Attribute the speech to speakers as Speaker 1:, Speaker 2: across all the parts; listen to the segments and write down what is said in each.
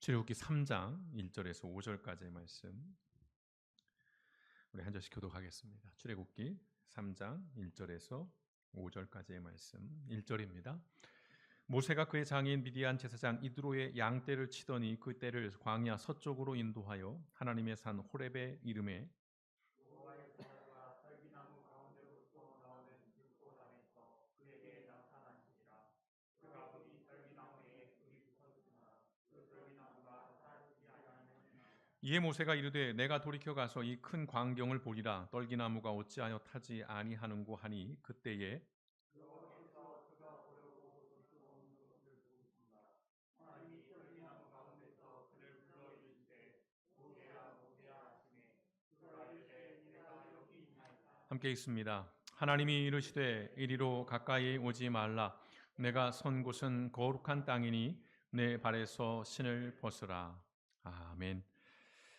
Speaker 1: 출애굽기 3장 1절에서 5절까지의 말씀 우리 한 절씩 교독하겠습니다. 출애굽기 3장 1절에서 5절까지의 말씀 1절입니다. 모세가 그의 장인 미디안 제사장 이드로의 양떼를 치더니 그 떼를 광야 서쪽으로 인도하여 하나님의 산 호렙의 이름에 이에 모세가 이르되 내가 돌이켜 가서 이 큰 광경을 보리라 떨기나무가 어찌하여 타지 아니하는고 하니 그때에 함께 있습니다. 하나님이 이르시되 이리로 가까이 오지 말라 내가 선 곳은 거룩한 땅이니 내 발에서 신을 벗으라. 아멘.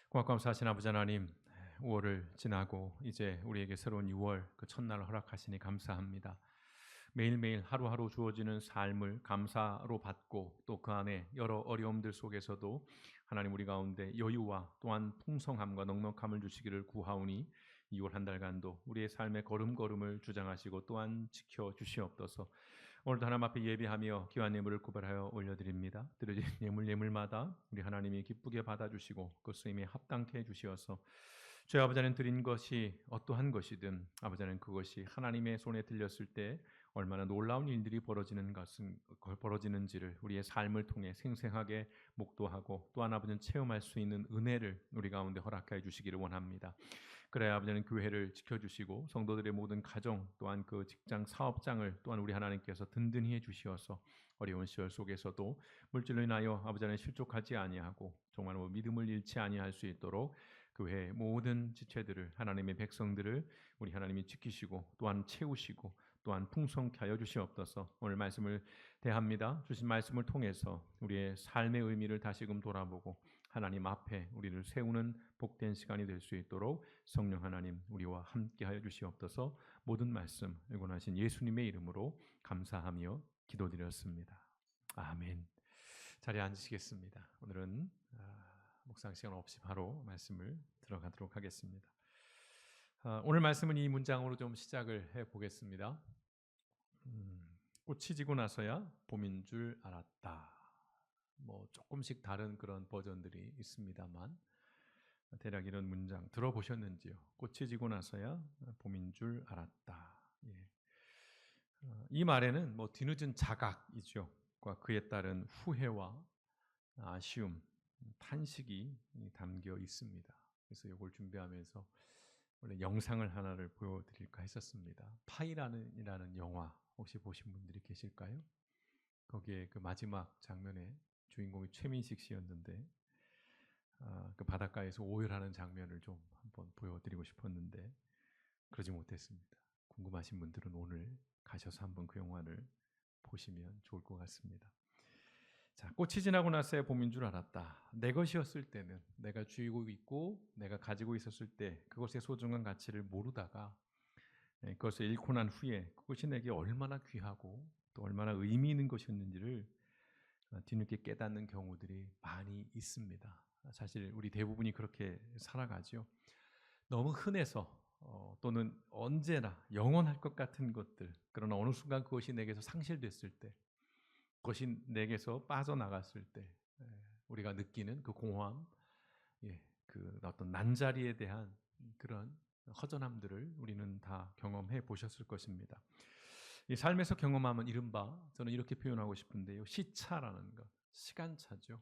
Speaker 1: 고맙고 감사하신 아버지 하나님, 5월을 지나고 이제 우리에게 새로운 6월 그 첫날 허락하시니 감사합니다. 매일매일 하루하루 주어지는 삶을 감사로 받고 또 그 안에 여러 어려움들 속에서도 하나님 우리 가운데 여유와 또한 풍성함과 넉넉함을 주시기를 구하오니 2월 한 달간도 우리의 삶의 걸음걸음을 주장하시고 또한 지켜주시옵소서. 오늘도 하나님 앞에 예배하며 귀한 예물을 구별하여 올려드립니다. 드려진 예물마다 우리 하나님이 기쁘게 받아주시고 그 쓰임에 합당케 해주시어서 저희 아버지는 드린 것이 어떠한 것이든 아버지는 그것이 하나님의 손에 들렸을 때 얼마나 놀라운 일들이 벌어지는지를 우리의 삶을 통해 생생하게 목도하고 또한 아버지는 체험할 수 있는 은혜를 우리 가운데 허락하여 주시기를 원합니다. 그래야 아버지는 교회를 지켜주시고 성도들의 모든 가정 또한 그 직장 사업장을 또한 우리 하나님께서 든든히 해주시어서 어려운 시절 속에서도 물질로 인하여 아버지는 실족하지 아니하고 정말 믿음을 잃지 아니할 수 있도록 교회의 모든 지체들을 하나님의 백성들을 우리 하나님이 지키시고 또한 채우시고 또한 풍성케 하여 주시옵소서. 오늘 말씀을 대합니다. 주신 말씀을 통해서 우리의 삶의 의미를 다시금 돌아보고 하나님 앞에 우리를 세우는 복된 시간이 될 수 있도록 성령 하나님 우리와 함께하여 주시옵소서. 모든 말씀 일관하신 예수님의 이름으로 감사하며 기도드렸습니다. 아멘. 자리에 앉으시겠습니다. 오늘은 묵상 시간 없이 바로 말씀을 들어가도록 하겠습니다. 오늘 말씀은 이 문장으로 좀 시작을 해보겠습니다. 꽃이 지고 나서야 봄인 줄 알았다. 조금씩 다른 그런 버전들이 있습니다만 대략 이런 문장 들어보셨는지요? 꽃이 지고 나서야 봄인 줄 알았다. 예. 이 말에는 뒤늦은 자각이죠. 그에 따른 후회와 아쉬움, 탄식이 담겨 있습니다. 그래서 이걸 준비하면서 원래 영상을 하나를 보여드릴까 했었습니다. 파이라는 영화 혹시 보신 분들이 계실까요? 거기에 그 마지막 장면에 주인공이 최민식 씨였는데 그 바닷가에서 오열하는 장면을 좀 한번 보여드리고 싶었는데 그러지 못했습니다. 궁금하신 분들은 오늘 가셔서 한번 그 영화를 보시면 좋을 것 같습니다. 자, 꽃이 지나고 나서야 봄인 줄 알았다. 내 것이었을 때는 내가 쥐고 있고 내가 가지고 있었을 때 그것의 소중한 가치를 모르다가 그것을 잃고 난 후에 그것이 내게 얼마나 귀하고 또 얼마나 의미 있는 것이었는지를 뒤늦게 깨닫는 경우들이 많이 있습니다. 사실 우리 대부분이 그렇게 살아가죠. 너무 흔해서 또는 언제나 영원할 것 같은 것들, 그러나 어느 순간 그것이 내게서 상실됐을 때, 그것이 내게서 빠져나갔을 때 우리가 느끼는 그 공허함, 그 어떤 난자리에 대한 그런 허전함들을 우리는 다 경험해 보셨을 것입니다. 이 삶에서 경험하면 이른바 저는 이렇게 표현하고 싶은데요. 시차라는 것, 시간차죠.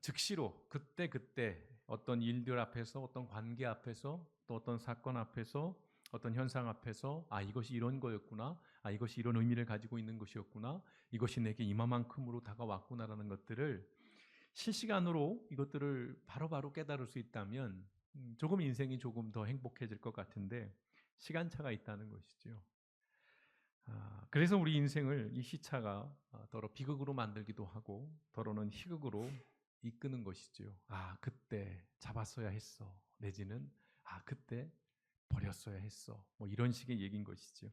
Speaker 1: 즉시로 그때 어떤 일들 앞에서 어떤 관계 앞에서 또 어떤 사건 앞에서 어떤 현상 앞에서 이것이 이런 거였구나, 이것이 이런 의미를 가지고 있는 것이었구나, 이것이 내게 이만큼으로 다가왔구나라는 것들을 실시간으로 이것들을 바로바로 깨달을 수 있다면 조금 인생이 조금 더 행복해질 것 같은데 시간차가 있다는 것이죠. 그래서 우리 인생을 이 시차가 더러 비극으로 만들기도 하고 더러는 희극으로 이끄는 것이죠. 그때 잡았어야 했어. 내지는 그때 버렸어야 했어. 이런 식의 얘기인 것이죠.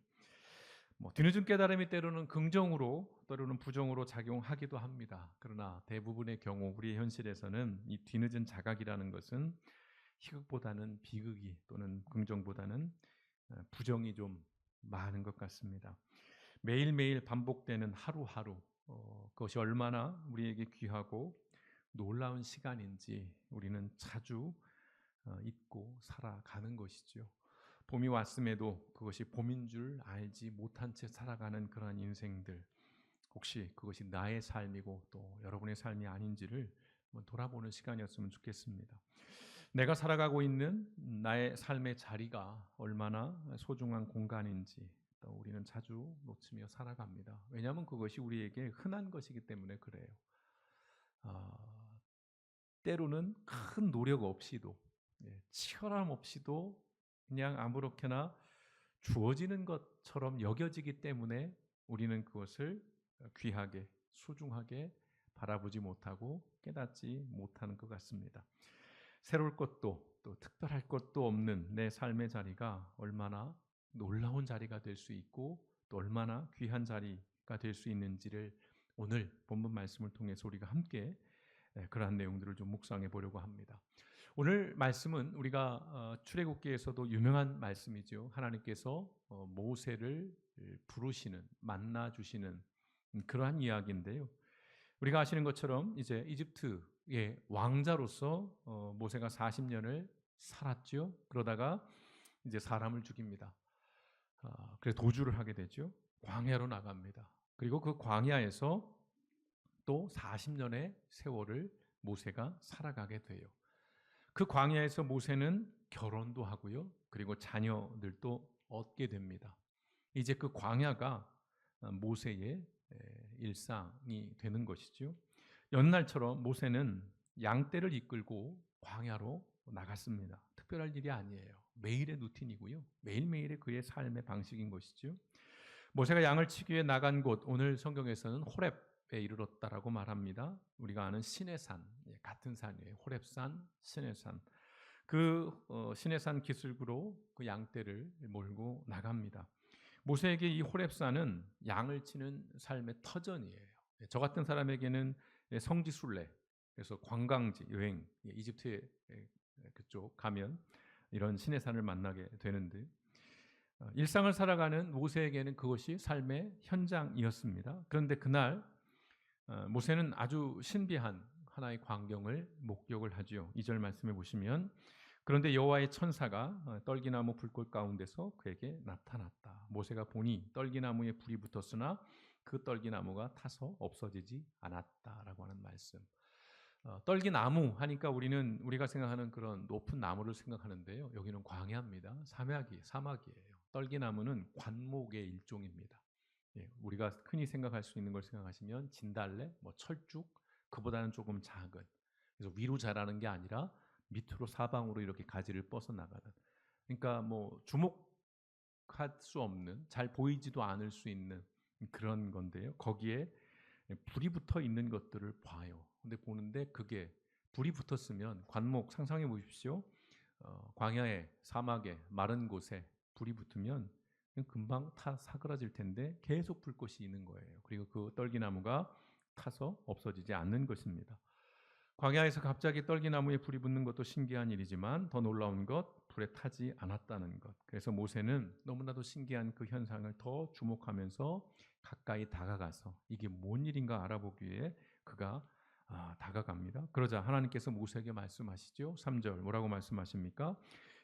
Speaker 1: 뒤늦은 깨달음이 때로는 긍정으로 때로는 부정으로 작용하기도 합니다. 그러나 대부분의 경우 우리의 현실에서는 이 뒤늦은 자각이라는 것은 희극보다는 비극이 또는 긍정보다는 부정이 좀 많은 것 같습니다. 매일매일 반복되는 하루하루 그것이 얼마나 우리에게 귀하고 놀라운 시간인지 우리는 자주 잊고 살아가는 것이죠. 봄이 왔음에도 그것이 봄인 줄 알지 못한 채 살아가는 그러한 인생들, 혹시 그것이 나의 삶이고 또 여러분의 삶이 아닌지를 한번 돌아보는 시간이었으면 좋겠습니다. 내가 살아가고 있는 나의 삶의 자리가 얼마나 소중한 공간인지 또 우리는 자주 놓치며 살아갑니다. 왜냐하면 그것이 우리에게 흔한 것이기 때문에 그래요. 아, 때로는 큰 노력 없이도 치열함 없이도 그냥 아무렇게나 주어지는 것처럼 여겨지기 때문에 우리는 그것을 귀하게 소중하게 바라보지 못하고 깨닫지 못하는 것 같습니다. 새로울 것도 또 특별할 것도 없는 내 삶의 자리가 얼마나 놀라운 자리가 될 수 있고 또 얼마나 귀한 자리가 될 수 있는지를 오늘 본문 말씀을 통해서 우리가 함께 그러한 내용들을 좀 묵상해 보려고 합니다. 오늘 말씀은 우리가 출애굽기에서도 유명한 말씀이죠. 하나님께서 모세를 부르시는 만나 주시는 그러한 이야기인데요. 우리가 아시는 것처럼 이제 이집트의 왕자로서 모세가 40년을 살았죠. 그러다가 이제 사람을 죽입니다. 그래서 도주를 하게 되죠. 광야로 나갑니다. 그리고 그 광야에서 또 40년의 세월을 모세가 살아가게 돼요. 그 광야에서 모세는 결혼도 하고요. 그리고 자녀들도 얻게 됩니다. 이제 그 광야가 모세의 일상이 되는 것이죠. 연날처럼 모세는 양떼를 이끌고 광야로 나갔습니다. 특별할 일이 아니에요. 매일의 루틴이고요. 매일매일의 그의 삶의 방식인 것이죠. 모세가 양을 치기 위해 나간 곳, 오늘 성경에서는 호렙에 이르렀다라고 말합니다. 우리가 아는 시내산, 같은 산이에요. 호렙산, 시내산. 그 시내산 기슭으로 그 양떼를 몰고 나갑니다. 모세에게 이 호렙산은 양을 치는 삶의 터전이에요. 저 같은 사람에게는 성지순례, 그래서 관광지, 여행, 이집트에 그쪽 가면 이런 시내산을 만나게 되는데 일상을 살아가는 모세에게는 그것이 삶의 현장이었습니다. 그런데 그날 모세는 아주 신비한 하나의 광경을 목격을 하지요. 2절 말씀해 보시면 그런데 여호와의 천사가 떨기나무 불꽃 가운데서 그에게 나타났다. 모세가 보니 떨기나무에 불이 붙었으나 그 떨기나무가 타서 없어지지 않았다라고 하는 말씀. 떨기나무 하니까 우리가 생각하는 그런 높은 나무를 생각하는데요. 여기는 광야입니다. 사막이에요. 떨기나무는 관목의 일종입니다. 우리가 흔히 생각할 수 있는 걸 생각하시면 진달래, 철쭉 그보다는 조금 작은. 그래서 위로 자라는 게 아니라 밑으로 사방으로 이렇게 가지를 뻗어 나가는. 그러니까 주목할 수 없는, 잘 보이지도 않을 수 있는 그런 건데요. 거기에 불이 붙어 있는 것들을 봐요. 근데 보는데 그게 불이 붙었으면 관목 상상해 보십시오. 광야에 사막에 마른 곳에 불이 붙으면 금방 타 사그라질 텐데 계속 불꽃이 있는 거예요. 그리고 그 떨기나무가 타서 없어지지 않는 것입니다. 광야에서 갑자기 떨기나무에 불이 붙는 것도 신기한 일이지만 더 놀라운 것 불에 타지 않았다는 것. 그래서 모세는 너무나도 신기한 그 현상을 더 주목하면서 가까이 다가가서 이게 뭔 일인가 알아보기 위해 그가 다가갑니다. 그러자 하나님께서 모세에게 말씀하시죠. 3절 뭐라고 말씀하십니까?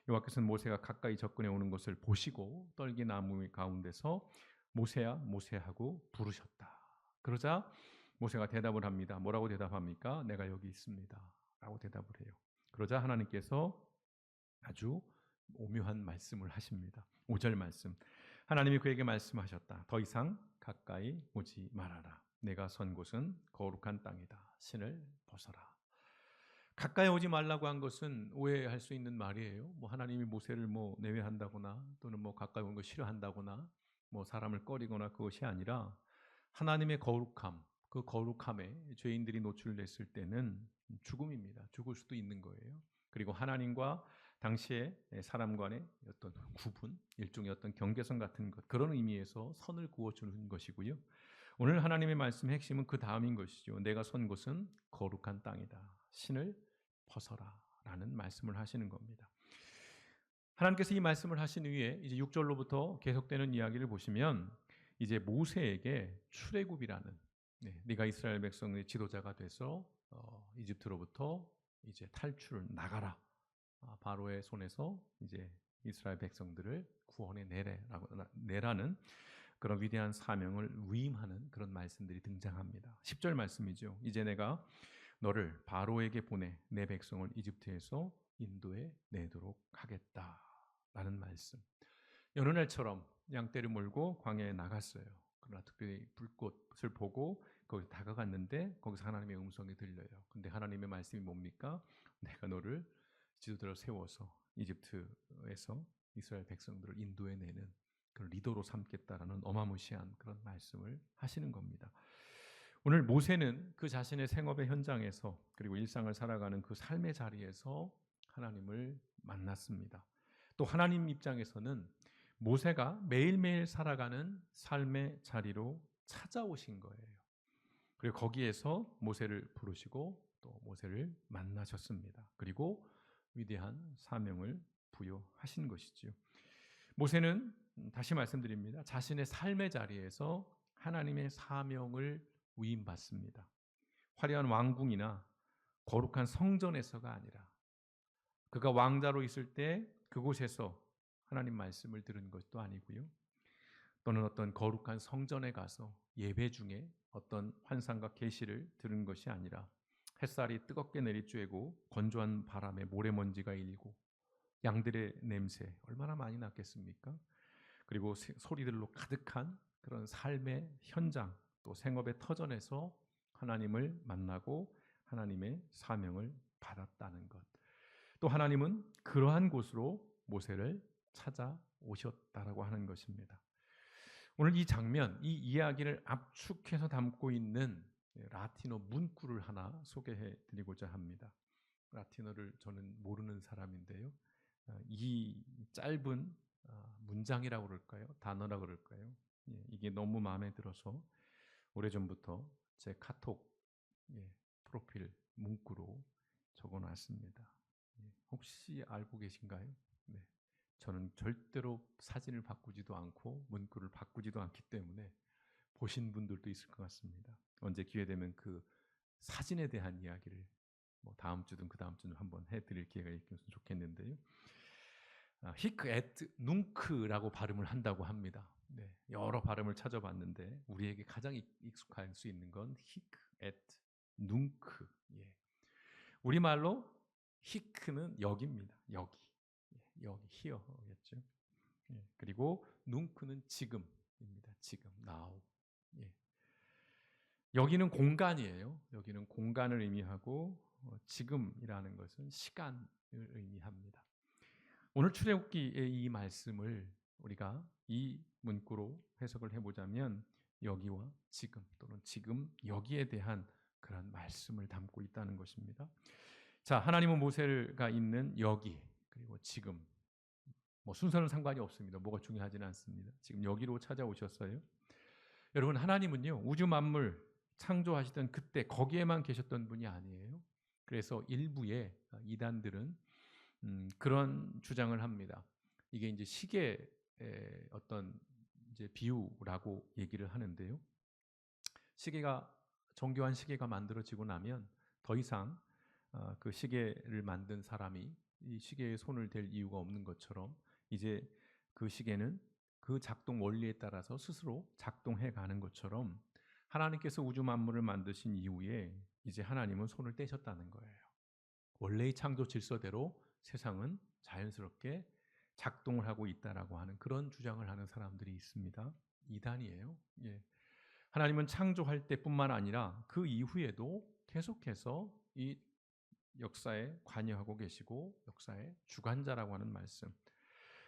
Speaker 1: 여호와께서는 모세가 가까이 접근해 오는 것을 보시고 떨기나무 가운데서 모세야 모세야 하고 부르셨다. 그러자 모세가 대답을 합니다. 뭐라고 대답합니까? 내가 여기 있습니다. 라고 대답을 해요. 그러자 하나님께서 아주 오묘한 말씀을 하십니다. 5절 말씀. 하나님이 그에게 말씀하셨다. 더 이상 가까이 오지 말아라. 내가 선 곳은 거룩한 땅이다. 신을 벗어라. 가까이 오지 말라고 한 것은 오해할 수 있는 말이에요. 하나님이 모세를 내외한다거나 또는 가까이 오는 거 싫어한다거나 사람을 꺼리거나 그것이 아니라 하나님의 거룩함, 그 거룩함에 죄인들이 노출됐을 때는 죽음입니다. 죽을 수도 있는 거예요. 그리고 하나님과 당시에 사람 간의 어떤 구분, 일종의 어떤 경계선 같은 것, 그런 의미에서 선을 그어주는 것이고요. 오늘 하나님의 말씀의 핵심은 그 다음인 것이죠. 내가 선 곳은 거룩한 땅이다. 신을 벗어라 라는 말씀을 하시는 겁니다. 하나님께서 이 말씀을 하신 후에 이제 6절로부터 계속되는 이야기를 보시면 이제 모세에게 출애굽이라는, 네가 이스라엘 백성의 지도자가 돼서 이집트로부터 이제 탈출을 나가라. 바로의 손에서 이제 이스라엘 백성들을 구원해 내라는 그런 위대한 사명을 위임하는 그런 말씀들이 등장합니다. 10절 말씀이죠. 이제 내가 너를 바로에게 보내 내 백성을 이집트에서 인도해 내도록 하겠다라는 말씀. 여느 날처럼 양떼를 몰고 광야에 나갔어요. 그러나 특별히 불꽃을 보고 거기 다가갔는데 거기서 하나님의 음성이 들려요. 근데 하나님의 말씀이 뭡니까? 내가 너를 지도자로 세워서 이집트에서 이스라엘 백성들을 인도해 내는 그런 리더로 삼겠다라는 어마무시한 그런 말씀을 하시는 겁니다. 오늘 모세는 그 자신의 생업의 현장에서 그리고 일상을 살아가는 그 삶의 자리에서 하나님을 만났습니다. 또 하나님 입장에서는 모세가 매일매일 살아가는 삶의 자리로 찾아오신 거예요. 그리고 거기에서 모세를 부르시고 또 모세를 만나셨습니다. 그리고 위대한 사명을 부여하신 것이지요. 모세는 다시 말씀드립니다. 자신의 삶의 자리에서 하나님의 사명을 위임받습니다. 화려한 왕궁이나 거룩한 성전에서가 아니라 그가 왕자로 있을 때 그곳에서 하나님 말씀을 들은 것도 아니고요. 또는 어떤 거룩한 성전에 가서 예배 중에 어떤 환상과 계시를 들은 것이 아니라 햇살이 뜨겁게 내리쬐고 건조한 바람에 모래먼지가 일고 양들의 냄새 얼마나 많이 났겠습니까? 그리고 소리들로 가득한 그런 삶의 현장 또 생업의 터전에서 하나님을 만나고 하나님의 사명을 받았다는 것. 또 하나님은 그러한 곳으로 모세를 찾아오셨다라고 하는 것입니다. 오늘 이 장면, 이 이야기를 압축해서 담고 있는 라틴어 문구를 하나 소개해 드리고자 합니다. 라틴어를 저는 모르는 사람인데요. 이 짧은 문장이라고 그럴까요? 단어라고 그럴까요? 이게 너무 마음에 들어서 오래전부터 제 카톡 프로필 문구로 적어놨습니다. 혹시 알고 계신가요? 네. 저는 절대로 사진을 바꾸지도 않고 문구를 바꾸지도 않기 때문에 보신 분들도 있을 것 같습니다. 언제 기회 되면 그 사진에 대한 이야기를 다음 주든 그 다음 주든 한번 해드릴 기회가 있으면 좋겠는데요. 히크 에트 뭉크라고 발음을 한다고 합니다. 네, 여러 발음을 찾아봤는데 우리에게 가장 익숙할 수 있는 건 히크 에트 뭉크. 우리말로 히크는 여기입니다. 여기, 여기 히어겠죠. 그리고 뭉크는 지금입니다. 지금, now. 여기는 공간이에요. 여기는 공간을 의미하고 지금이라는 것은 시간을 의미합니다. 오늘 출애굽기의 이 말씀을 우리가 이 문구로 해석을 해보자면 여기와 지금 또는 지금 여기에 대한 그런 말씀을 담고 있다는 것입니다. 자, 하나님은 모세가 있는 여기 그리고 지금 순서는 상관이 없습니다. 뭐가 중요하지는 않습니다. 지금 여기로 찾아오셨어요. 여러분 하나님은요 우주 만물 창조하시던 그때 거기에만 계셨던 분이 아니에요. 그래서 일부의 이단들은 그런 주장을 합니다. 이게 이제 시계의 어떤 이제 비유라고 얘기를 하는데요. 시계가 정교한 시계가 만들어지고 나면 더 이상 그 시계를 만든 사람이 이 시계에 손을 댈 이유가 없는 것처럼 이제 그 시계는 그 작동 원리에 따라서 스스로 작동해 가는 것처럼 하나님께서 우주 만물을 만드신 이후에 이제 하나님은 손을 떼셨다는 거예요. 원래의 창조 질서대로 세상은 자연스럽게 작동을 하고 있다라고 하는 그런 주장을 하는 사람들이 있습니다. 이단이에요. 하나님은 창조할 때뿐만 아니라 그 이후에도 계속해서 이 역사에 관여하고 계시고 역사의 주관자라고 하는 말씀.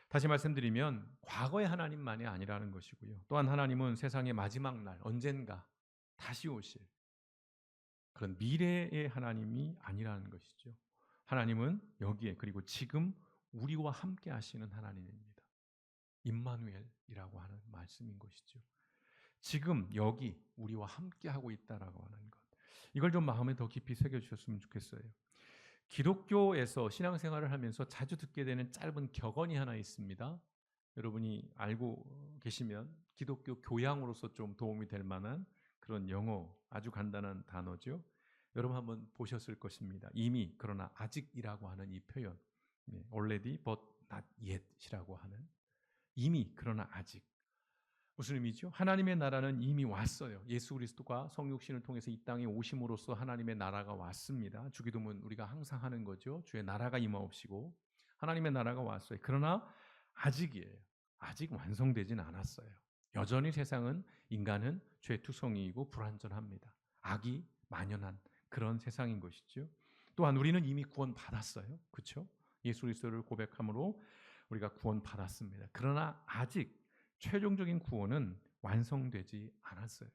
Speaker 1: 다시 말씀드리면 과거의 하나님만이 아니라는 것이고요. 또한 하나님은 세상의 마지막 날 언젠가 다시 오실 그런 미래의 하나님이 아니라는 것이죠. 하나님은 여기에 그리고 지금 우리와 함께 하시는 하나님입니다. 임마누엘이라고 하는 말씀인 것이죠. 지금 여기 우리와 함께 하고 있다라고 하는 것. 이걸 좀 마음에 더 깊이 새겨 주셨으면 좋겠어요. 기독교에서 신앙생활을 하면서 자주 듣게 되는 짧은 격언이 하나 있습니다. 여러분이 알고 계시면 기독교 교양으로서 좀 도움이 될 만한 그런 영어 아주 간단한 단어죠. 여러분 한번 보셨을 것입니다. 이미 그러나 아직이라고 하는 이 표현, already but not yet이라고 하는 이미 그러나 아직. 무슨 의미죠? 하나님의 나라는 이미 왔어요. 예수 그리스도가 성육신을 통해서 이 땅에 오심으로써 하나님의 나라가 왔습니다. 주기도문 우리가 항상 하는 거죠. 주의 나라가 임하옵시고 하나님의 나라가 왔어요. 그러나 아직이에요. 아직 완성되진 않았어요. 여전히 세상은 인간은 죄투성이이고 불완전합니다. 악이 만연한 그런 세상인 것이죠. 또한 우리는 이미 구원받았어요. 그렇죠? 예수 그리스도를 고백함으로 우리가 구원받았습니다. 그러나 아직 최종적인 구원은 완성되지 않았어요.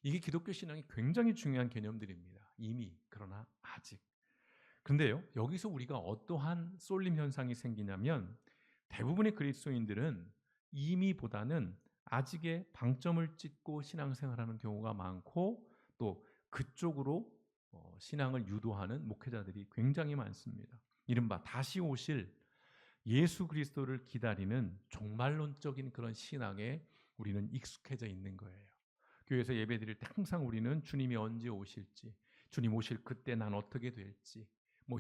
Speaker 1: 이게 기독교 신앙이 굉장히 중요한 개념들입니다. 이미, 그러나 아직. 근데요, 여기서 우리가 어떠한 쏠림 현상이 생기냐면 대부분의 그리스도인들은 이미보다는 아직의 방점을 찍고 신앙생활하는 경우가 많고 또 그쪽으로 신앙을 유도하는 목회자들이 굉장히 많습니다. 이른바 다시 오실 예수 그리스도를 기다리는 종말론적인 그런 신앙에 우리는 익숙해져 있는 거예요. 교회에서 예배 드릴 때 항상 우리는 주님이 언제 오실지, 주님 오실 그때 난 어떻게 될지,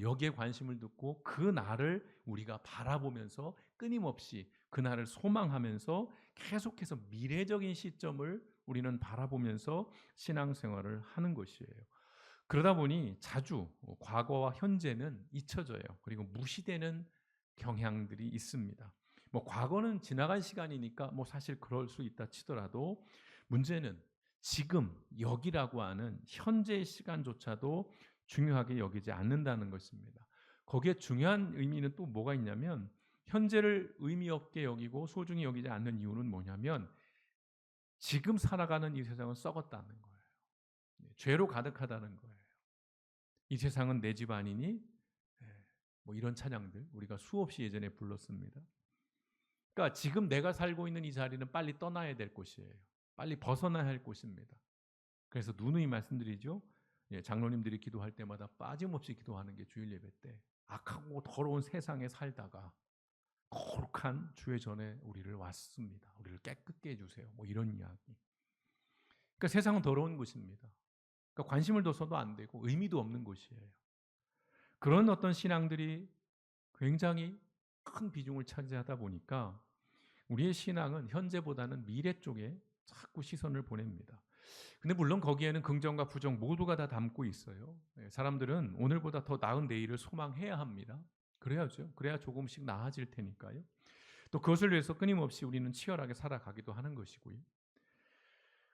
Speaker 1: 여기에 관심을 두고 그 날을 우리가 바라보면서 끊임없이 그 날을 소망하면서 계속해서 미래적인 시점을 우리는 바라보면서 신앙생활을 하는 것이에요. 그러다 보니 자주 과거와 현재는 잊혀져요. 그리고 무시되는 경향들이 있습니다. 과거는 지나간 시간이니까 사실 그럴 수 있다 치더라도 문제는 지금 여기라고 하는 현재의 시간조차도 중요하게 여기지 않는다는 것입니다. 거기에 중요한 의미는 또 뭐가 있냐면 현재를 의미 없게 여기고 소중히 여기지 않는 이유는 뭐냐면 지금 살아가는 이 세상은 썩었다는 거예요. 죄로 가득하다는 거예요. 이 세상은 내 집 아니니? 이런 찬양들 우리가 수없이 예전에 불렀습니다. 그러니까 지금 내가 살고 있는 이 자리는 빨리 떠나야 될 곳이에요. 빨리 벗어나야 할 곳입니다. 그래서 누누이 말씀드리죠. 장로님들이 기도할 때마다 빠짐없이 기도하는 게 주일 예배 때 악하고 더러운 세상에 살다가 거룩한 주의 전에 우리를 왔습니다. 우리를 깨끗게 해주세요. 이런 이야기. 그러니까 세상은 더러운 곳입니다. 그러니까 관심을 둬서도 안 되고 의미도 없는 곳이에요. 그런 어떤 신앙들이 굉장히 큰 비중을 차지하다 보니까 우리의 신앙은 현재보다는 미래 쪽에 자꾸 시선을 보냅니다. 근데 물론 거기에는 긍정과 부정 모두가 다 담고 있어요. 사람들은 오늘보다 더 나은 내일을 소망해야 합니다. 그래야죠. 그래야 조금씩 나아질 테니까요. 또 그것을 위해서 끊임없이 우리는 치열하게 살아가기도 하는 것이고요.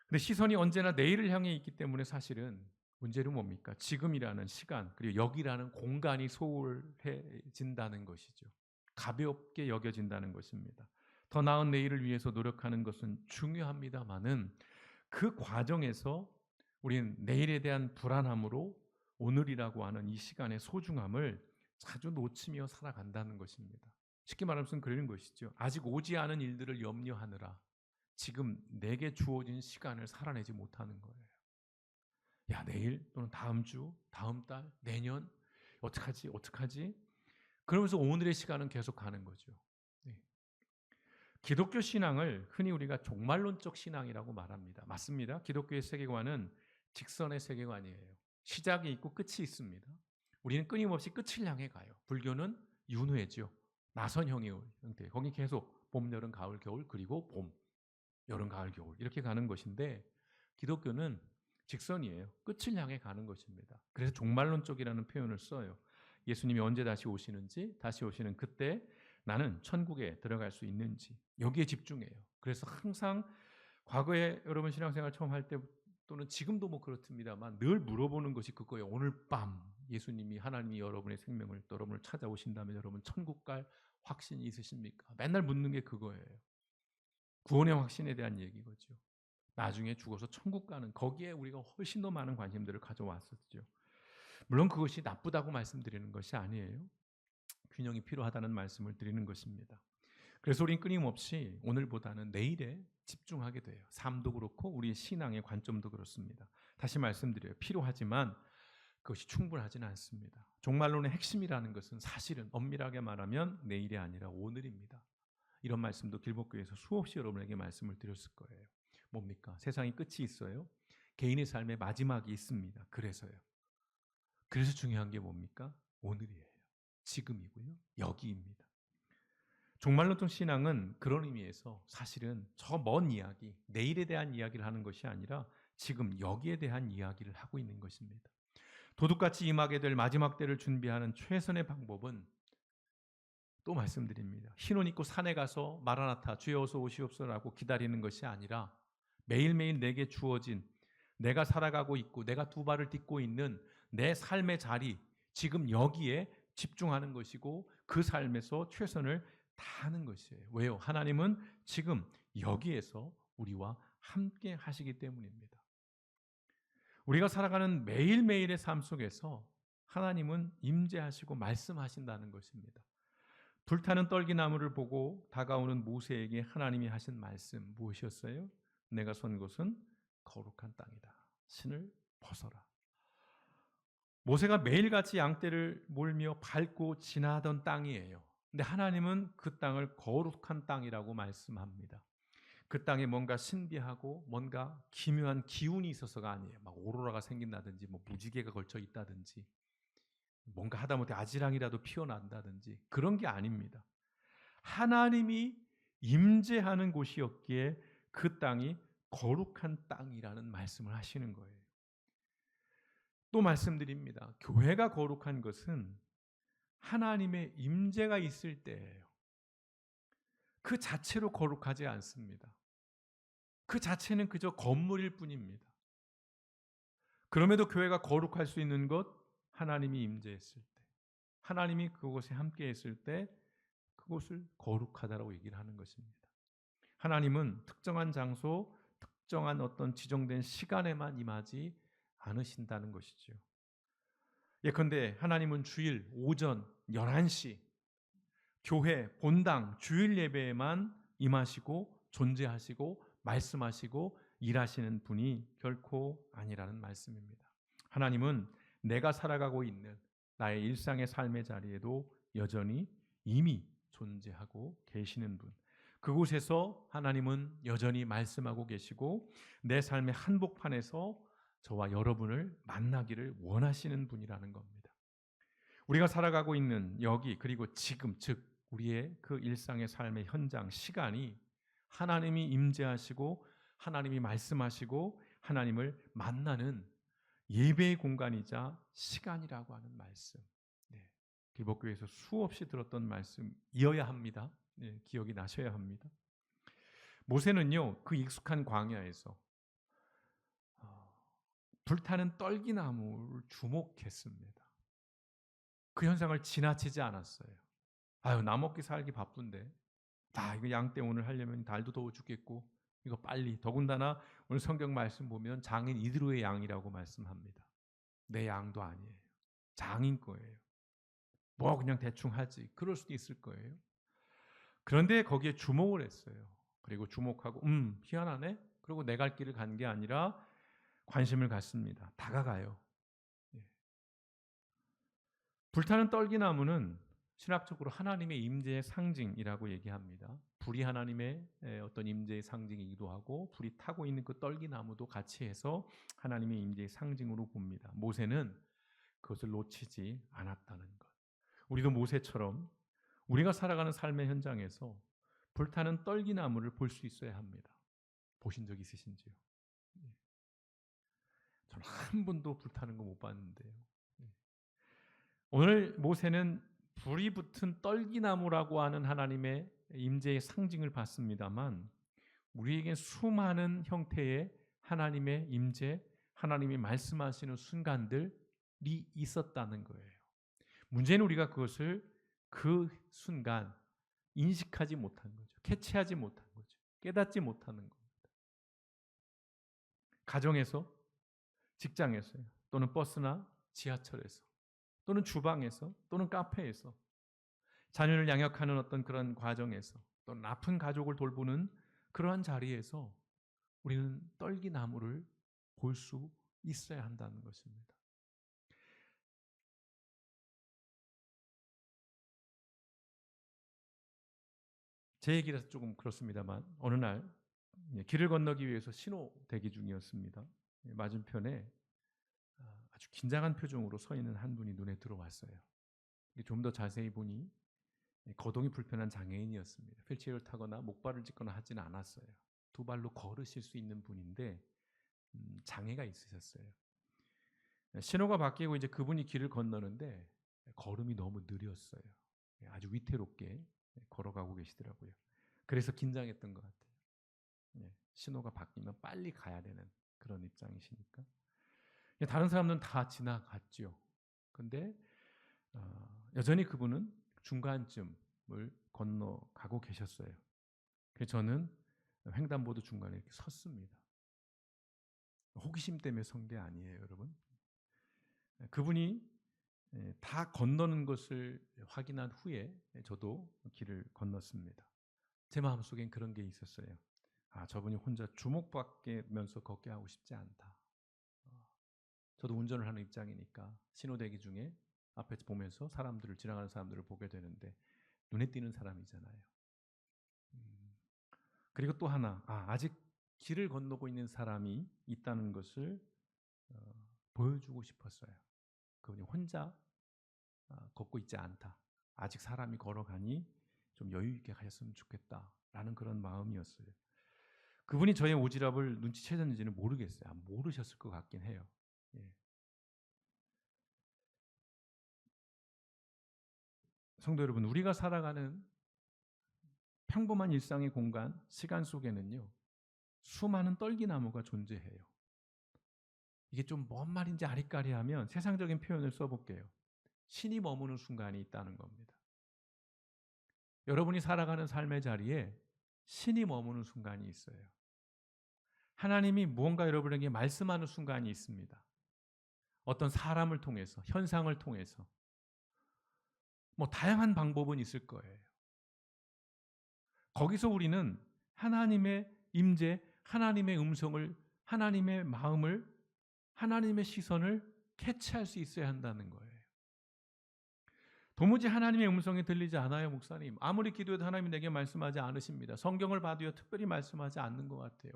Speaker 1: 근데 시선이 언제나 내일을 향해 있기 때문에 사실은 문제는 뭡니까? 지금이라는 시간 그리고 여기라는 공간이 소홀해진다는 것이죠. 가볍게 여겨진다는 것입니다. 더 나은 내일을 위해서 노력하는 것은 중요합니다만은 그 과정에서 우리는 내일에 대한 불안함으로 오늘이라고 하는 이 시간의 소중함을 자주 놓치며 살아간다는 것입니다. 쉽게 말하면 그런 것이죠. 아직 오지 않은 일들을 염려하느라 지금 내게 주어진 시간을 살아내지 못하는 거예요. 야, 내일 또는 다음 주, 다음 달, 내년 어떡하지? 그러면서 오늘의 시간은 계속 가는 거죠. 네. 기독교 신앙을 흔히 우리가 종말론적 신앙이라고 말합니다. 맞습니다. 기독교의 세계관은 직선의 세계관이에요. 시작이 있고 끝이 있습니다. 우리는 끊임없이 끝을 향해 가요. 불교는 윤회죠. 나선형의 형태. 거기 계속 봄, 여름, 가을, 겨울 그리고 봄, 여름, 가을, 겨울 이렇게 가는 것인데 기독교는 직선이에요. 끝을 향해 가는 것입니다. 그래서 종말론적이라는 표현을 써요. 예수님이 언제 다시 오시는지, 다시 오시는 그때 나는 천국에 들어갈 수 있는지 여기에 집중해요. 그래서 항상 과거에 여러분 신앙생활 처음 할 때 또는 지금도 그렇습니다만 늘 물어보는 것이 그거예요. 오늘 밤 예수님이 하나님이 여러분의 생명을 여러분을 찾아오신다면 여러분 천국 갈 확신이 있으십니까? 맨날 묻는 게 그거예요. 구원의 확신에 대한 얘기거죠. 나중에 죽어서 천국 가는 거기에 우리가 훨씬 더 많은 관심들을 가져왔었죠. 물론 그것이 나쁘다고 말씀드리는 것이 아니에요. 균형이 필요하다는 말씀을 드리는 것입니다. 그래서 우리는 끊임없이 오늘보다는 내일에 집중하게 돼요. 삶도 그렇고 우리의 신앙의 관점도 그렇습니다. 다시 말씀드려요. 필요하지만 그것이 충분하지는 않습니다. 종말론의 핵심이라는 것은 사실은 엄밀하게 말하면 내일이 아니라 오늘입니다. 이런 말씀도 길목교회에서 수없이 여러분에게 말씀을 드렸을 거예요. 뭡니까? 세상이 끝이 있어요. 개인의 삶의 마지막이 있습니다. 그래서 중요한 게 뭡니까? 오늘이에요. 지금이고요. 여기입니다. 종말론적 신앙은 그런 의미에서 사실은 저 먼 이야기, 내일에 대한 이야기를 하는 것이 아니라 지금 여기에 대한 이야기를 하고 있는 것입니다. 도둑같이 임하게 될 마지막 때를 준비하는 최선의 방법은 또 말씀드립니다. 흰옷 입고 산에 가서 마라나타 주여 어서 오시옵소서라고 기다리는 것이 아니라 매일매일 내게 주어진 내가 살아가고 있고 내가 두 발을 딛고 있는 내 삶의 자리, 지금 여기에 집중하는 것이고 그 삶에서 최선을 다하는 것이에요. 왜요? 하나님은 지금 여기에서 우리와 함께 하시기 때문입니다. 우리가 살아가는 매일매일의 삶 속에서 하나님은 임재하시고 말씀하신다는 것입니다. 불타는 떨기나무를 보고 다가오는 모세에게 하나님이 하신 말씀 무엇이었어요? 내가 선 곳은 거룩한 땅이다. 신을 벗어라. 모세가 매일같이 양떼를 몰며 밟고 지나던 땅이에요. 근데 하나님은 그 땅을 거룩한 땅이라고 말씀합니다. 그 땅에 뭔가 신비하고 뭔가 기묘한 기운이 있어서가 아니에요. 막 오로라가 생긴다든지 뭐 무지개가 걸쳐 있다든지 뭔가 하다못해 아지랑이라도 피어난다든지 그런 게 아닙니다. 하나님이 임재하는 곳이었기에 그 땅이 거룩한 땅이라는 말씀을 하시는 거예요. 또 말씀드립니다. 교회가 거룩한 것은 하나님의 임재가 있을 때예요. 그 자체로 거룩하지 않습니다. 그 자체는 그저 건물일 뿐입니다. 그럼에도 교회가 거룩할 수 있는 것, 하나님이 임재했을 때, 하나님이 그곳에 함께 했을 때 그곳을 거룩하다라고 얘기를 하는 것입니다. 하나님은 특정한 장소, 특정한 어떤 지정된 시간에만 임하지 않으신다는 것이죠. 예컨대 하나님은 주일 오전 11시 교회 본당 주일 예배에만 임하시고 존재하시고 말씀하시고 일하시는 분이 결코 아니라는 말씀입니다. 하나님은 내가 살아가고 있는 나의 일상의 삶의 자리에도 여전히 이미 존재하고 계시는 분. 그곳에서 하나님은 여전히 말씀하고 계시고 내 삶의 한복판에서 저와 여러분을 만나기를 원하시는 분이라는 겁니다. 우리가 살아가고 있는 여기 그리고 지금 즉 우리의 그 일상의 삶의 현장 시간이 하나님이 임재하시고 하나님이 말씀하시고 하나님을 만나는 예배의 공간이자 시간이라고 하는 말씀. 네. 길목교회에서 수없이 들었던 말씀이어야 합니다. 네, 기억이 나셔야 합니다. 모세는요 그 익숙한 광야에서 불타는 떨기나무를 주목했습니다. 그 현상을 지나치지 않았어요. 아유, 나 먹기 살기 바쁜데. 이거 양떼 오늘 하려면 날도 더워 죽겠고 이거 빨리. 더군다나 오늘 성경 말씀 보면 장인 이드로의 양이라고 말씀합니다. 내 양도 아니에요. 장인 거예요. 뭐 그냥 대충 하지. 그럴 수도 있을 거예요. 그런데 거기에 주목을 했어요. 그리고 주목하고 희한하네. 그리고 내 갈 길을 간 게 아니라 관심을 갖습니다. 다가가요. 불타는 떨기나무는 신학적으로 하나님의 임재의 상징이라고 얘기합니다. 불이 하나님의 어떤 임재의 상징이기도 하고 불이 타고 있는 그 떨기나무도 같이 해서 하나님의 임재의 상징으로 봅니다. 모세는 그것을 놓치지 않았다는 것. 우리도 모세처럼 우리가 살아가는 삶의 현장에서 불타는 떨기나무를 볼 수 있어야 합니다. 보신 적 있으신지요? 저는 한 번도 불타는 거 못 봤는데요. 오늘 모세는 불이 붙은 떨기나무라고 하는 하나님의 임재의 상징을 봤습니다만 우리에게 수많은 형태의 하나님의 임재, 하나님이 말씀하시는 순간들이 있었다는 거예요. 문제는 우리가 그것을 그 순간 인식하지 못한 거죠. 캐치하지 못한 거죠. 깨닫지 못하는 겁니다. 가정에서, 직장에서요. 또는 버스나 지하철에서 또는 주방에서 또는 카페에서 자녀를 양육하는 어떤 그런 과정에서 또 아픈 가족을 돌보는 그러한 자리에서 우리는 떨기나무를 볼 수 있어야 한다는 것입니다. 제 얘기라서 조금 그렇습니다만 어느 날 길을 건너기 위해서 신호 대기 중이었습니다. 맞은편에 아주 긴장한 표정으로 서 있는 한 분이 눈에 들어왔어요. 좀 더 자세히 보니 거동이 불편한 장애인이었습니다. 휠체어를 타거나 목발을 짚거나 하지는 않았어요. 두 발로 걸으실 수 있는 분인데 장애가 있으셨어요. 신호가 바뀌고 이제 그분이 길을 건너는데 걸음이 너무 느렸어요. 아주 위태롭게 걸어가고 계시더라고요. 그래서 긴장했던 것 같아요. 신호가 바뀌면 빨리 가야 되는 그런 입장이시니까. 다른 사람들은 다 지나갔죠. 근데 여전히 그분은 중간쯤을 건너가고 계셨어요. 그래서 저는 횡단보도 중간에 이렇게 섰습니다. 호기심 때문에 선 게 아니에요, 여러분. 그분이 다 건너는 것을 확인한 후에 저도 길을 건넜습니다. 제 마음속엔 그런 게 있었어요. 저분이 혼자 주목받면서 걷게 하고 싶지 않다. 저도 운전을 하는 입장이니까 신호대기 중에 앞에 보면서 사람들을 지나가는 사람들을 보게 되는데 눈에 띄는 사람이잖아요. 그리고 또 하나, 아직 길을 건너고 있는 사람이 있다는 것을 보여주고 싶었어요. 그분이 혼자 걷고 있지 않다. 아직 사람이 걸어가니 좀 여유 있게 가셨으면 좋겠다라는 그런 마음이었어요. 그분이 저의 오지랖을 눈치채셨는지는 모르겠어요. 모르셨을 것 같긴 해요. 예. 성도 여러분, 우리가 살아가는 평범한 일상의 공간, 시간 속에는요, 수많은 떨기나무가 존재해요. 이게 좀 뭔 말인지 아리까리하면 세상적인 표현을 써볼게요. 신이 머무는 순간이 있다는 겁니다. 여러분이 살아가는 삶의 자리에 신이 머무는 순간이 있어요. 하나님이 무언가 여러분에게 말씀하는 순간이 있습니다. 어떤 사람을 통해서, 현상을 통해서. 다양한 방법은 있을 거예요. 거기서 우리는 하나님의 임재, 하나님의 음성을, 하나님의 마음을, 하나님의 시선을 캐치할 수 있어야 한다는 거예요. 도무지 하나님의 음성이 들리지 않아요, 목사님. 아무리 기도해도 하나님이 내게 말씀하지 않으십니다. 성경을 봐도요, 특별히 말씀하지 않는 것 같아요.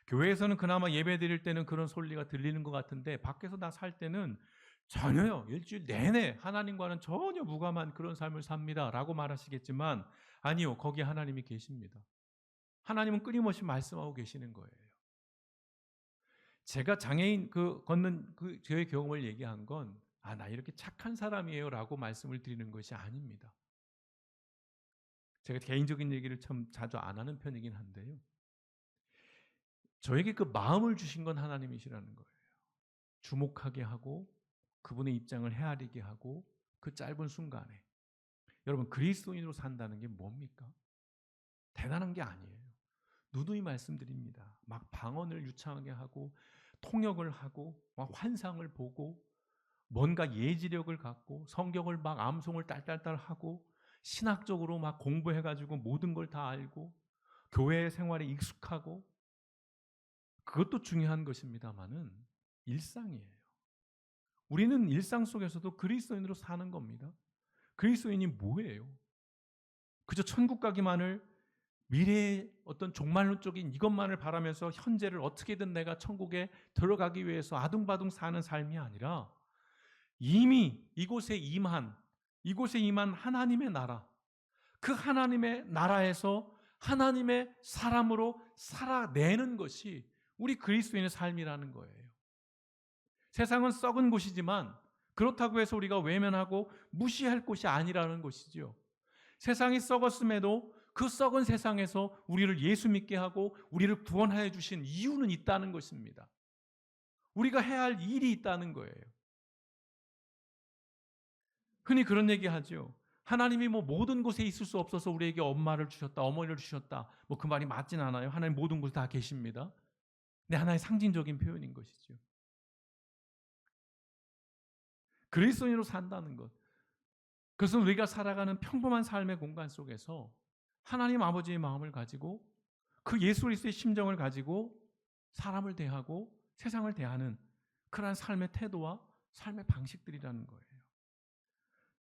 Speaker 1: 교회에서는 그나마 예배 드릴 때는 그런 소리가 들리는 것 같은데 밖에서 나 살 때는 전혀요. 일주일 내내 하나님과는 전혀 무감한 그런 삶을 삽니다. 라고 말하시겠지만 아니요. 거기에 하나님이 계십니다. 하나님은 끊임없이 말씀하고 계시는 거예요. 제가 장애인 걷는 저의 경험을 얘기한 건 나 이렇게 착한 사람이에요 라고 말씀을 드리는 것이 아닙니다. 제가 개인적인 얘기를 참 자주 안 하는 편이긴 한데요. 저에게 그 마음을 주신 건 하나님이시라는 거예요. 주목하게 하고 그분의 입장을 헤아리게 하고 그 짧은 순간에 여러분 그리스도인으로 산다는 게 뭡니까? 대단한 게 아니에요. 누누이 말씀드립니다. 막 방언을 유창하게 하고 통역을 하고 막 환상을 보고 뭔가 예지력을 갖고 성경을 막 암송을 딸딸딸 하고 신학적으로 막 공부해가지고 모든 걸 다 알고 교회 생활에 익숙하고 그것도 중요한 것입니다만은 일상이에요. 우리는 일상 속에서도 그리스도인으로 사는 겁니다. 그리스도인이 뭐예요? 그저 천국 가기만을 미래의 어떤 종말론적인 이것만을 바라면서 현재를 어떻게든 내가 천국에 들어가기 위해서 아둥바둥 사는 삶이 아니라 이미 이곳에 임한 하나님의 나라, 그 하나님의 나라에서 하나님의 사람으로 살아내는 것이 우리 그리스도인의 삶이라는 거예요. 세상은 썩은 곳이지만 그렇다고 해서 우리가 외면하고 무시할 곳이 아니라는 것이지요. 세상이 썩었음에도 그 썩은 세상에서 우리를 예수 믿게 하고 우리를 구원하여 주신 이유는 있다는 것입니다. 우리가 해야 할 일이 있다는 거예요. 흔히 그런 얘기 하죠. 하나님이 모든 곳에 있을 수 없어서 우리에게 엄마를 주셨다, 어머니를 주셨다. 그 말이 맞진 않아요. 하나님 모든 곳에 다 계십니다. 근데 하나의 상징적인 표현인 것이죠. 그리스도인으로 산다는 것. 그래서 우리가 살아가는 평범한 삶의 공간 속에서 하나님 아버지의 마음을 가지고 그 예수 그리스도의 심정을 가지고 사람을 대하고 세상을 대하는 그러한 삶의 태도와 삶의 방식들이라는 거예요.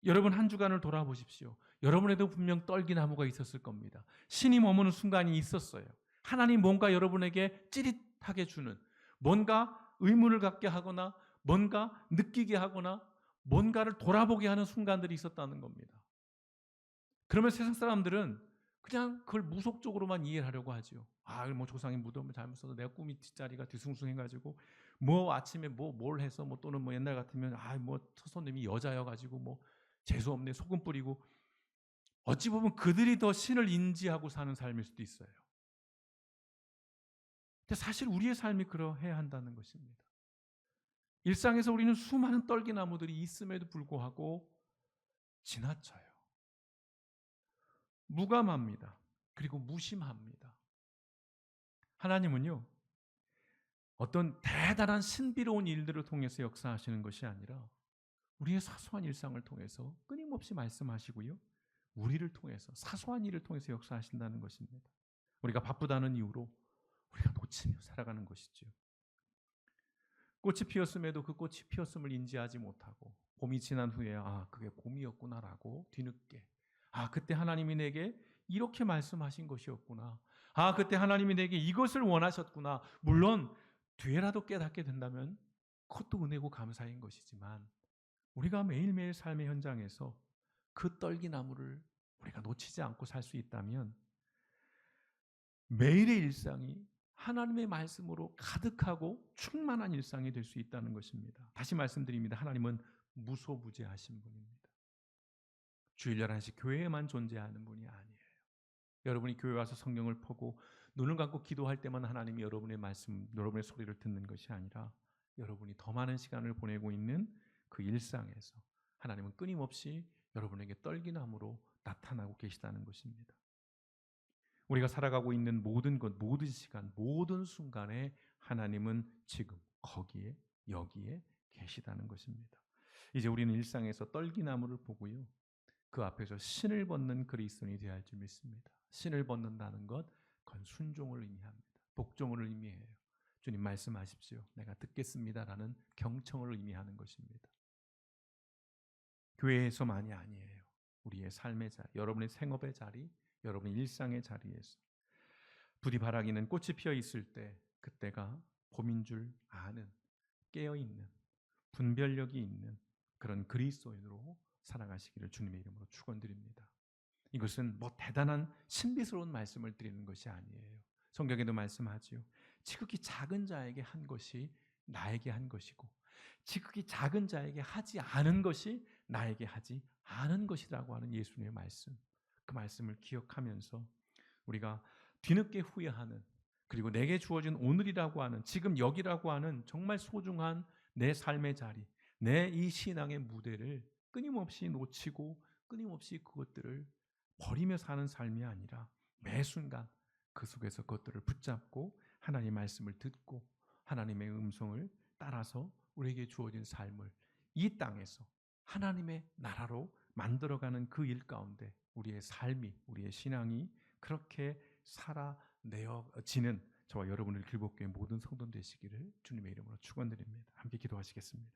Speaker 1: 여러분 한 주간을 돌아보십시오. 여러분에도 분명 떨기나무가 있었을 겁니다. 신이 머무는 순간이 있었어요. 하나님 뭔가 여러분에게 찌릿하게 주는, 뭔가 의문을 갖게 하거나 뭔가 느끼게 하거나 뭔가를 돌아보게 하는 순간들이 있었다는 겁니다. 그러면 세상 사람들은 그냥 그걸 무속적으로만 이해를 하려고 하죠. 뭐 조상이 무덤을 잘못 써서 내가 꿈이 뒷자리가 뒤숭숭해가지고 뭐 아침에 뭘 해서 또는 옛날 같으면 처손님이 여자여가지고 재수 없네 소금 뿌리고, 어찌 보면 그들이 더 신을 인지하고 사는 삶일 수도 있어요. 근데 사실 우리의 삶이 그러해야 한다는 것입니다. 일상에서 우리는 수많은 떨기나무들이 있음에도 불구하고 지나쳐요. 무감합니다. 그리고 무심합니다. 하나님은요, 어떤 대단한 신비로운 일들을 통해서 역사하시는 것이 아니라 우리의 사소한 일상을 통해서 끊임없이 말씀하시고요, 우리를 통해서 사소한 일을 통해서 역사하신다는 것입니다. 우리가 바쁘다는 이유로 우리가 놓치며 살아가는 것이죠. 꽃이 피었음에도 그 꽃이 피었음을 인지하지 못하고 봄이 지난 후에 그게 봄이었구나라고 뒤늦게 그때 하나님이 내게 이렇게 말씀하신 것이었구나. 그때 하나님이 내게 이것을 원하셨구나. 물론 뒤에라도 깨닫게 된다면 그것도 은혜고 감사인 것이지만, 우리가 매일매일 삶의 현장에서 그 떨기나무를 우리가 놓치지 않고 살 수 있다면 매일의 일상이 하나님의 말씀으로 가득하고 충만한 일상이 될 수 있다는 것입니다. 다시 말씀드립니다. 하나님은 무소부재하신 분입니다. 주일 11시 교회에만 존재하는 분이 아니에요. 여러분이 교회 와서 성경을 펴고 눈을 감고 기도할 때만 하나님이 여러분의 말씀, 여러분의 소리를 듣는 것이 아니라 여러분이 더 많은 시간을 보내고 있는 그 일상에서 하나님은 끊임없이 여러분에게 떨기나무로 나타나고 계시다는 것입니다. 우리가 살아가고 있는 모든 것, 모든 시간, 모든 순간에 하나님은 지금 거기에, 여기에 계시다는 것입니다. 이제 우리는 일상에서 떨기나무를 보고요, 그 앞에서 신을 벗는 그리스도인이 되어야 할 줄 믿습니다. 신을 벗는다는 것, 그건 순종을 의미합니다. 복종을 의미해요. 주님 말씀하십시오, 내가 듣겠습니다라는 경청을 의미하는 것입니다. 교회에서만이 아니에요. 우리의 삶의 자리, 여러분의 생업의 자리, 여러분의 일상의 자리에서 부디 바라기는 꽃이 피어 있을 때 그때가 봄인 줄 아는, 깨어있는, 분별력이 있는 그런 그리스도인으로 살아가시기를 주님의 이름으로 축원드립니다. 이것은 대단한 신비스러운 말씀을 드리는 것이 아니에요. 성경에도 말씀하지요. 지극히 작은 자에게 한 것이 나에게 한 것이고 지극히 작은 자에게 하지 않은 것이 나에게 하지 않은 것이라고 하는 예수님의 말씀. 그 말씀을 기억하면서 우리가 뒤늦게 후회하는, 그리고 내게 주어진 오늘이라고 하는, 지금 여기라고 하는 정말 소중한 내 삶의 자리, 내 이 신앙의 무대를 끊임없이 놓치고 끊임없이 그것들을 버리며 사는 삶이 아니라 매 순간 그 속에서 그것들을 붙잡고 하나님의 말씀을 듣고 하나님의 음성을 따라서 우리에게 주어진 삶을 이 땅에서 하나님의 나라로 만들어가는 그 일 가운데 우리의 삶이, 우리의 신앙이 그렇게 살아내어지는 저와 여러분을 길복교회 모든 성도 되시기를 주님의 이름으로 축원드립니다. 함께 기도하시겠습니다.